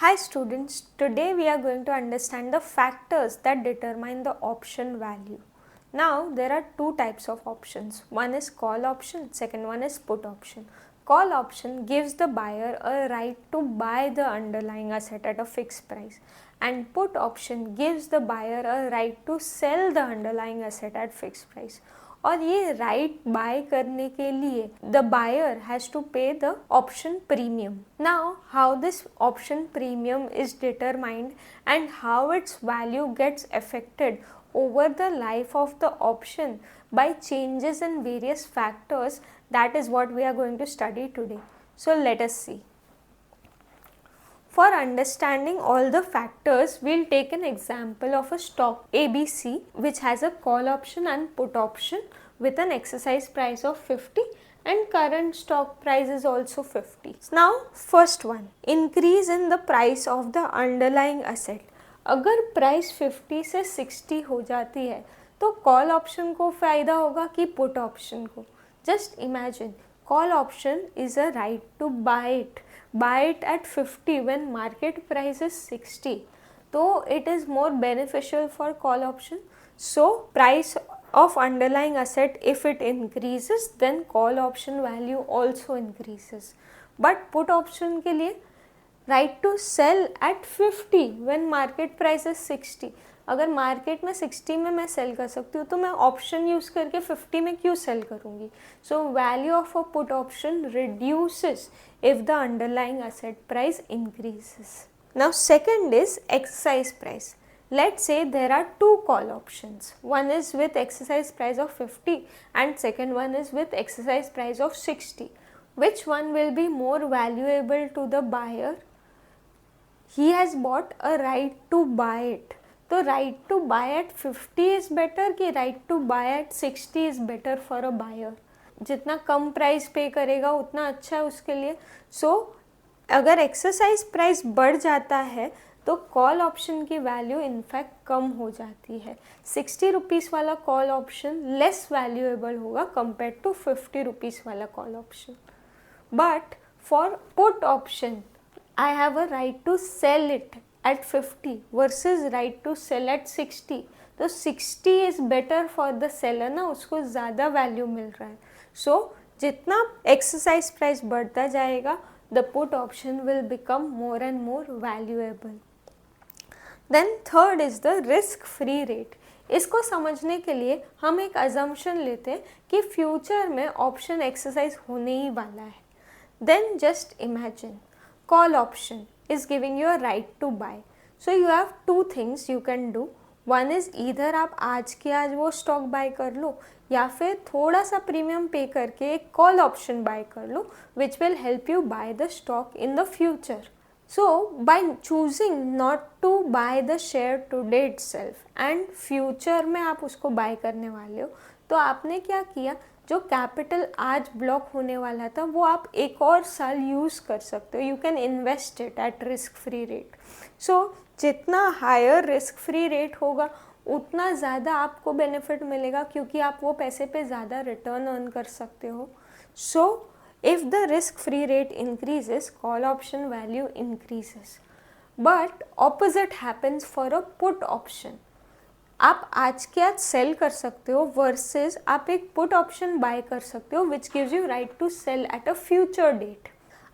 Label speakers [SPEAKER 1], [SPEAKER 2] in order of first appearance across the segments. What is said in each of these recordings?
[SPEAKER 1] Hi students, today we are going to understand the factors that determine the option value. Now there are two types of options. One is call option, second one is put option. Call option gives the buyer a right to buy the underlying asset at a fixed price, and put option gives the buyer a right to sell the underlying asset at fixed price. और ये right bye करने के लिए the buyer has to pay the option premium. Now how this option premium is determined and how its value gets affected over the life of the option by changes in various factors, that is what we are going to study today. So let us see. For understanding all the factors, we'll take an example of a stock ABC which has a call option and put option with an exercise price of 50 and current stock price is also 50. Now first one, increase in the price of the underlying asset. अगर price 50 से 60 हो जाती है तो call option को फ़ायदा होगा कि पुट ऑप्शन को. Just imagine, call option is a right to buy it at 50 when market price is 60, तो it is more beneficial for call option. So price of underlying asset, if it increases then call option value also increases. But put option के लिए right to sell at 50 when market price is 60. अगर market में 60 में मैं cell कर सकती हूँ तो मैं ऑप्शन यूज़ करके 50 में क्यों सेल करूँगी. So value of a put option reduces if the underlying asset price increases. Now second is exercise price. Let's say there are two call options. One is with exercise price of 50 and second one is with exercise price of 60. Which one will be more valuable to the buyer? He has bought a right to buy it. तो right to buy at 50 is better कि right to buy at 60 is better for a buyer? जितना कम price पे करेगा उतना अच्छा है उसके लिए. सो अगर एक्सरसाइज प्राइस बढ़ जाता है तो कॉल ऑप्शन की वैल्यू इनफैक्ट कम हो जाती है. 60 रुपीज़ वाला कॉल ऑप्शन लेस वैल्यूएबल होगा कंपेयर टू 50 रुपीज़ वाला call option. But for put option I have a right to sell it at 50 versus right to sell at 60. तो 60 is better for the seller ना, उसको ज़्यादा value मिल रहा है. सो जितना exercise price बढ़ता जाएगा the put option will become more and more valuable. Then third is the risk free rate. इसको समझने के लिए हम एक assumption लेते हैं कि फ्यूचर में ऑप्शन एक्सरसाइज होने ही वाला है. Then just imagine, call option is giving you a right to buy. So you have two things you can do. One is either आप आज के आज वो स्टॉक बाय कर लो या फिर थोड़ा सा प्रीमियम पे करके एक कॉल ऑप्शन बाय कर लो which will help you buy the stock in the future. So by choosing not to buy the share today itself and future में आप उसको बाय करने वाले हो, तो आपने क्या किया, जो कैपिटल आज ब्लॉक होने वाला था वो आप एक और साल यूज़ कर सकते हो. You can invest it at risk free rate. So जितना हायर रिस्क फ्री रेट होगा उतना ज़्यादा आपको बेनिफिट मिलेगा क्योंकि आप वो पैसे पे ज़्यादा रिटर्न अर्न कर सकते हो. सो if the risk free rate increases, call option value increases. But opposite happens for a put option. आप आज के आज सेल कर सकते हो वर्सेस आप एक पुट ऑप्शन बाय कर सकते हो which gives you right to sell at a future date.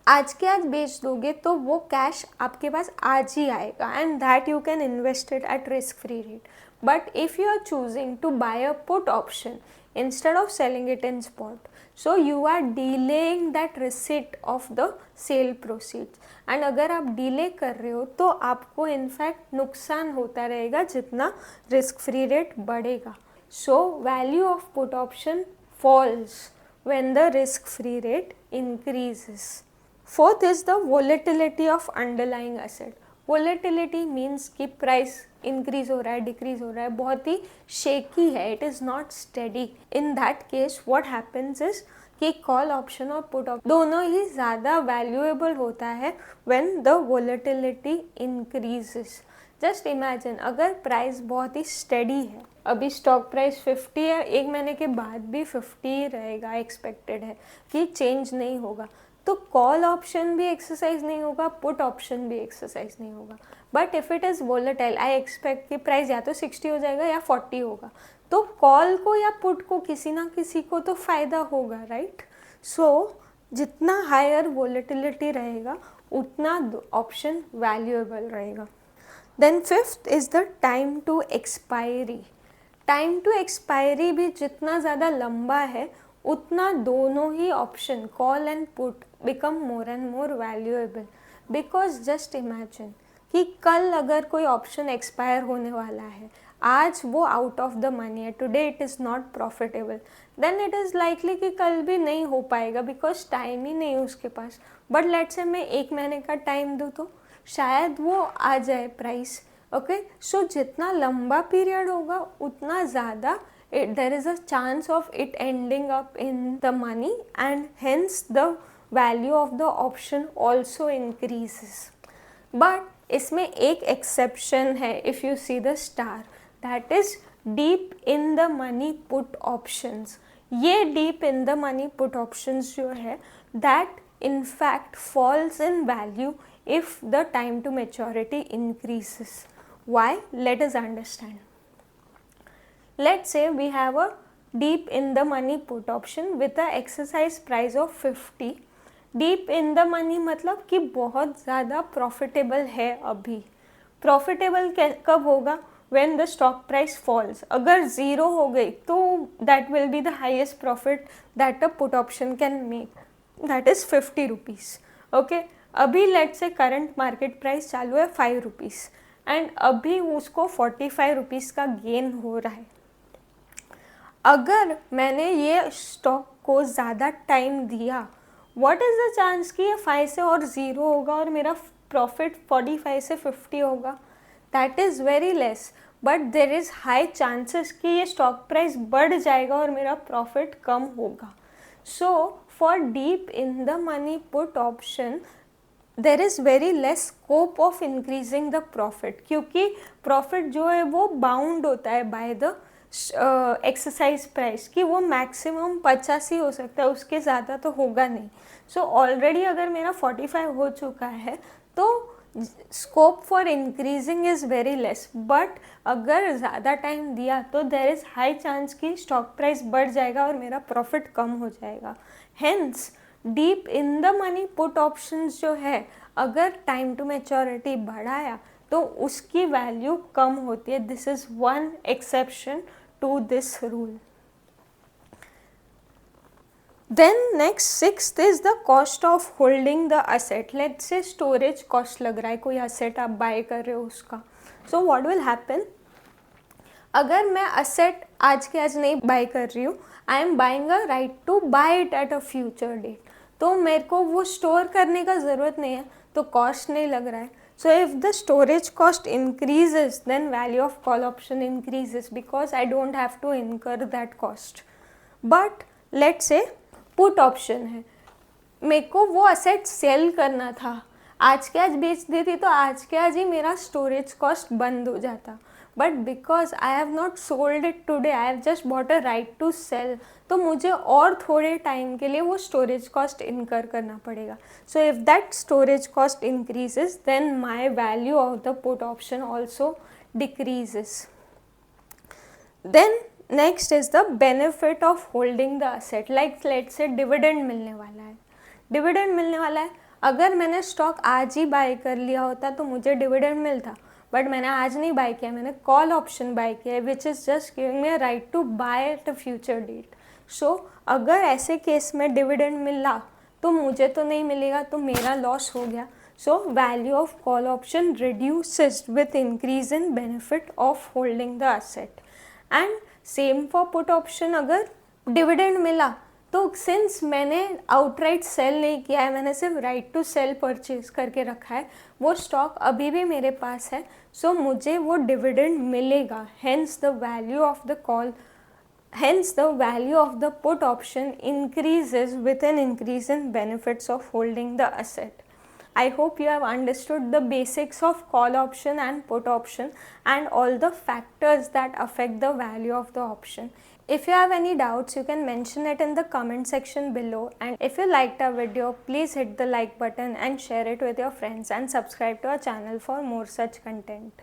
[SPEAKER 1] आज के आज बेच दोगे तो वो कैश आपके पास आज ही आएगा and that you can invest it at risk free rate. But if you are choosing to buy a put option instead of selling it in spot, so you are delaying that receipt of the sale proceeds. and अगर आप delay कर रहे हो तो आपको in fact नुकसान होता रहेगा जितना रिस्क फ्री रेट बढ़ेगा. So value of put option falls when the risk free rate increases. Fourth is the volatility of underlying asset. Volatility means कि प्राइस इंक्रीज हो रहा है, डिक्रीज हो रहा है, बहुत ही शेकी है, it is not steady. In that case what happens is कि कॉल ऑप्शन और पुट ऑप्शन दोनों ही ज़्यादा वैल्यूएबल होता है when the volatility increases. Just imagine, अगर प्राइस बहुत ही स्टेडी है, अभी स्टॉक प्राइस 50 है, एक महीने के बाद भी 50 रहेगा, एक्सपेक्टेड है कि चेंज नहीं होगा, तो कॉल ऑप्शन भी एक्सरसाइज नहीं होगा, पुट ऑप्शन भी एक्सरसाइज नहीं होगा. But if it is volatile, I expect कि प्राइस या तो 60 हो जाएगा या 40 होगा, तो कॉल को या पुट को किसी ना किसी को तो फ़ायदा होगा, राइट. सो जितना हायर वोलेटिलिटी रहेगा उतना ऑप्शन वैल्यूएबल रहेगा. Then fifth is the time to expiry. Time to expiry भी जितना ज़्यादा लंबा है उतना दोनों ही option call and put become more and more valuable. Because just imagine कि कल अगर कोई ऑप्शन एक्सपायर होने वाला है, आज वो आउट ऑफ द मनी है, today it is not profitable, then it is likely कि कल भी नहीं हो पाएगा बिकॉज टाइम ही नहीं है उसके पास. बट लेट्स से मैं 1 महीने का टाइम दूँ तो शायद वो आ जाए प्राइस. ओके, सो जितना लंबा पीरियड होगा उतना ज़्यादा there is a chance of it ending up in the money and hence the value of the option also increases. But इसमें एक exception है, if you see the star, that is deep in the money put options. ये deep in the money put options जो है that in fact falls in value if the time to maturity increases. Why? Let us understand. Let's say we have a deep in the money put option with a exercise price of 50. Deep in the money मतलब कि बहुत ज़्यादा profitable है अभी. Profitable कब होगा? When the stock price falls. अगर zero हो गई तो that will be the highest profit that a put option can make. That is 50 rupees. Okay? अभी let's say current market price चालू है 5 rupees and अभी उसको 45 rupees का gain हो रहा है. अगर मैंने ये स्टॉक को ज़्यादा टाइम दिया, व्हाट इज़ द चांस कि ये 5 से और 0 होगा और मेरा प्रॉफिट 45 से 50 होगा? That is very less. But there is high chances कि ये स्टॉक प्राइस बढ़ जाएगा और मेरा प्रॉफिट कम होगा. So for deep in the money put option there is very less scope of increasing the profit, क्योंकि प्रॉफिट जो है वो बाउंड होता है बाय द एक्सरसाइज प्राइस कि वो मैक्सिमम 50 ही हो सकता है, उसके ज़्यादा तो होगा नहीं. सो ऑलरेडी अगर मेरा 45 हो चुका है तो scope for increasing is very less. But अगर ज़्यादा टाइम दिया तो देर इज़ हाई चांस कि स्टॉक प्राइस बढ़ जाएगा और मेरा प्रॉफिट कम हो जाएगा. Hence deep in the money put options जो है, अगर टाइम टू मैच्योरिटी बढ़ाया तो उसकी वैल्यू कम होती है. This is one exception to this rule. Then next, sixth is the cost of holding the asset. Let's say storage cost लग रहा है, कोई asset आप buy कर रहे हो उसका. So what will happen? अगर मैं asset आज के आज नहीं buy कर रही हूँ, I am buying a right to buy it at a future date. तो मेरे को वो store करने का ज़रूरत नहीं है, तो cost नहीं लग रहा है. So if the storage cost increases, then value of call option increases because I don't have to incur that cost. But let's say put option है, मेरे को वो asset sell करना था, आज के आज बेच देती तो आज के आज ही मेरा storage cost बंद हो जाता. But because I have not sold it today, I have just bought a right to sell, तो मुझे और थोड़े टाइम के लिए वो स्टोरेज कॉस्ट इनकर करना पड़ेगा. So if that storage cost increases then my value of the put option also decreases. Then next is the benefit of holding the asset. Like let's say dividend मिलने वाला है, dividend मिलने वाला है. अगर मैंने स्टॉक आज ही बाय कर लिया होता तो मुझे डिविडेंड मिलता, बट मैंने आज नहीं बाय किया, मैंने कॉल ऑप्शन बाय किया है which is just giving me a right to buy at a future date. So अगर ऐसे केस में डिविडेंड मिला तो मुझे तो नहीं मिलेगा, तो मेरा लॉस हो गया. So value of call option reduces with increase in benefit of holding the asset. And same for put option, अगर डिविडेंड मिला तो सिंस मैंने आउटराइट सेल नहीं किया है, मैंने सिर्फ राइट टू सेल परचेज करके रखा है, वो स्टॉक अभी भी मेरे पास है, सो मुझे वो डिविडेंड मिलेगा. Hence the value of the call, hence the value of the put option increases with an increase in benefits of holding the asset. I hope you have understood the basics of call option and put option and all the factors that affect the value of the option. If you have any doubts, you can mention it in the comment section below, and if you liked our video, please hit the like button and share it with your friends, and subscribe to our channel for more such content.